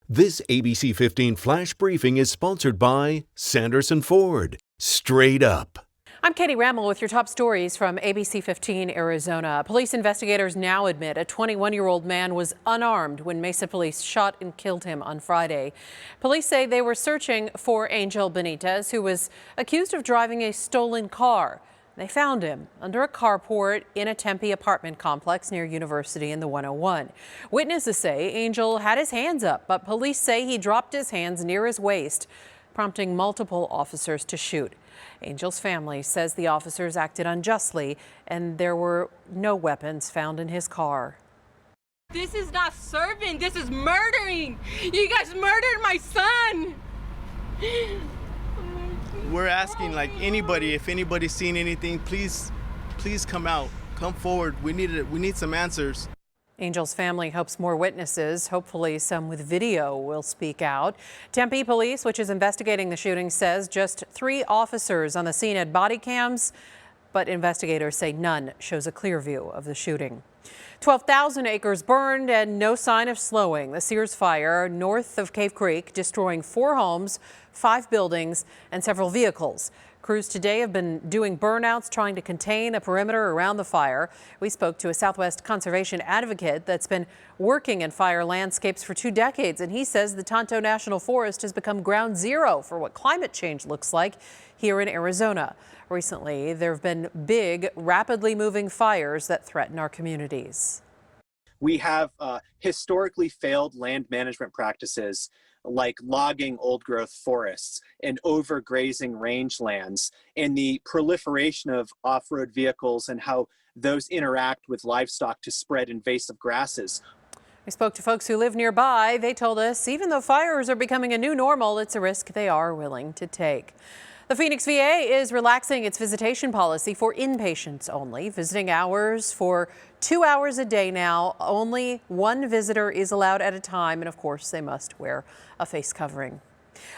This ABC 15 Flash Briefing is sponsored by Sanderson Ford. Straight up. I'm Katie Rammel with your top stories from ABC15 Arizona. Police investigators now admit a 21-year-old man was unarmed when Mesa police shot and killed him on Friday. Police say they were searching for Angel Benitez, who was accused of driving a stolen car. They found him under a carport in a Tempe apartment complex near University in the 101. Witnesses say Angel had his hands up, but police say he dropped his hands near his waist, prompting multiple officers to shoot. Angel's family says the officers acted unjustly and there were no weapons found in his car. This is not serving, this is murdering. You guys murdered my son. We're asking, like, anybody, if anybody's seen anything, please come out, come forward. We need some answers. Angel's family hopes more witnesses, hopefully some with video, will speak out. Tempe Police, which is investigating the shooting, says just 3 officers on the scene had body cams, but investigators say none shows a clear view of the shooting. 12,000 acres burned and no sign of slowing. The Sears fire north of Cave Creek destroying 4 homes, 5 buildings, and several vehicles. Crews today have been doing burnouts, trying to contain a perimeter around the fire. We spoke to a Southwest conservation advocate that's been working in fire landscapes for 2 decades, and he says the Tonto National Forest has become ground zero for what climate change looks like here in Arizona. Recently, there have been big, rapidly moving fires that threaten our communities. We have historically failed land management practices like logging old-growth forests and overgrazing rangelands, and the proliferation of off-road vehicles and how those interact with livestock to spread invasive grasses. We spoke to folks who live nearby. They told us even though fires are becoming a new normal, it's a risk they are willing to take. The Phoenix VA is relaxing its visitation policy for inpatients only. Visiting hours for 2 hours a day now. Only 1 visitor is allowed at a time, and of course they must wear a face covering.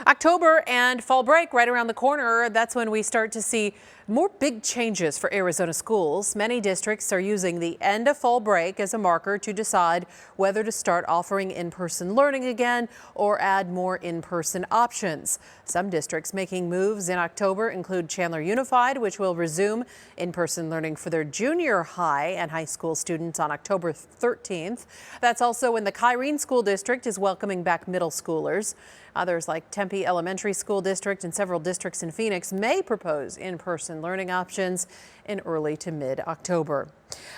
October and fall break right around the corner. That's when we start to see more big changes for Arizona schools. Many districts are using the end of fall break as a marker to decide whether to start offering in-person learning again or add more in-person options. Some districts making moves in October include Chandler Unified, which will resume in-person learning for their junior high and high school students on October 13th. That's also when the Kyrene School District is welcoming back middle schoolers. Others like Tempe Elementary School District and several districts in Phoenix may propose in-person learning options in early to mid-October.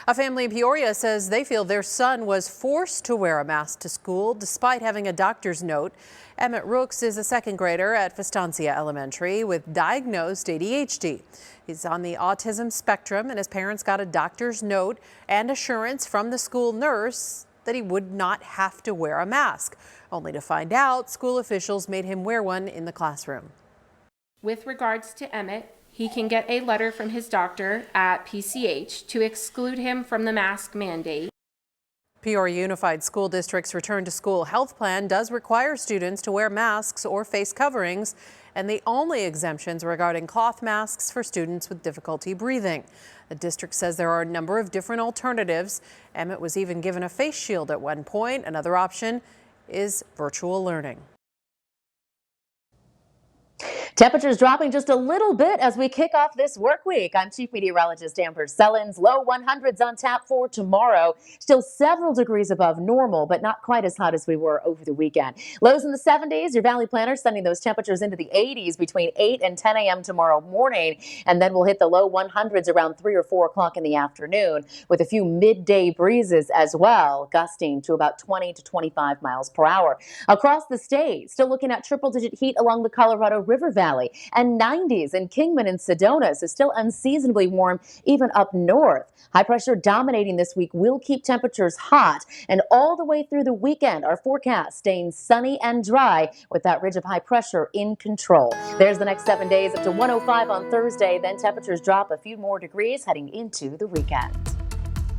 A family in Peoria says they feel their son was forced to wear a mask to school despite having a doctor's note. Emmett Rooks is a 2nd grader at Vistancia Elementary with diagnosed ADHD. He's on the autism spectrum, and his parents got a doctor's note and assurance from the school nurse that he would not have to wear a mask, only to find out school officials made him wear one in the classroom. With regards to Emmett, he can get a letter from his doctor at PCH to exclude him from the mask mandate. Peoria Unified School District's Return to School health plan does require students to wear masks or face coverings, and the only exemptions regarding cloth masks for students with difficulty breathing. The district says there are a number of different alternatives. Emmett was even given a face shield at one point. Another option is virtual learning. Temperatures dropping just a little bit as we kick off this work week. I'm Chief Meteorologist Amber SULLINS. Low 100s on tap for tomorrow. Still several degrees above normal, but not quite as hot as we were over the weekend. Lows in the 70s. Your Valley Planner sending those temperatures into the 80s between 8 and 10 a.m. tomorrow morning. And then we'll hit the low 100s around 3 or 4 o'clock in the afternoon with a few midday breezes as well, gusting to about 20 to 25 miles per hour. Across the state, still looking at triple-digit heat along the Colorado River Valley. And 90s in Kingman and Sedona, so still unseasonably warm even up north. High pressure dominating this week will keep temperatures hot, and all the way through the weekend, our forecast staying sunny and dry with that ridge of high pressure in control. There's the next 7 days up to 105 on Thursday, then temperatures drop a few more degrees heading into the weekend.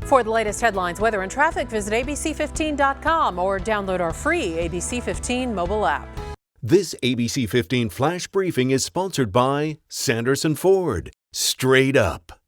For the latest headlines, weather, and traffic, visit abc15.com or download our free ABC 15 mobile app. This ABC 15 Flash Briefing is sponsored by Sanderson Ford. Straight up.